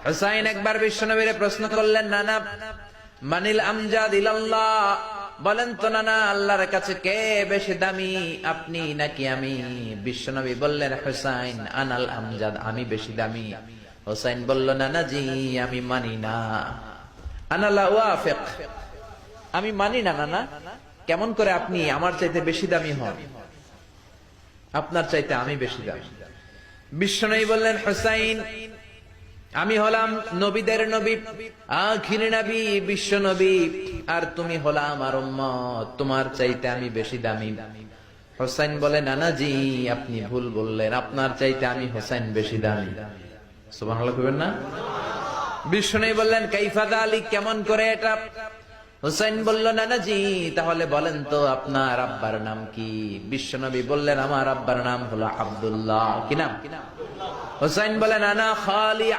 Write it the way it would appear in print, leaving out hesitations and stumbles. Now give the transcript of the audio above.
হুসাইন একবার বিশ্বনবীরে প্রশ্ন করলেন, নানা মানিল আমজাদ ইলাল্লাহ, বলেন তো নানা আল্লাহর কাছে কে বেশি দামি, আপনি নাকি আমি? বিশ্বনবী বললেন, হুসাইন আনাল আমজাদ, আমি বেশি দামি। হুসাইন বলল, নানা জি আমি মানি না, আনা লা ওয়াফিক, আমি মানি না নানা। কেমন করে আপনি আমার চাইতে বেশি দামি হন? আপনার চাইতে আমি বেশি দামি। বিশ্বনবী বললেন, হুসাইন আমি হলাম নবীদের নবী, আখির নবী বিশ্ব নবী, আর তুমি হলা আমার উম্মত, তোমার চাইতে আমি বেশি দামি। হুসাইন বলে, নানা জি আপনি ভুল বললেন, আপনার চাইতে আমি হুসাইন বেশি দামি। সুবহানাল্লাহ কইবেন না? বিশ্বনবী বললেন, কাইফা যালিক, কেমন করে এটা? হুসাইন বলল, নানা জি তাহলে বলেন তো আপনার আব্বার নাম কি? বিশ্বনবী বললেন, আমার আব্বার নাম হলো আব্দুল্লাহ। কি নাম? হুসাইন বলেন, আনা খালি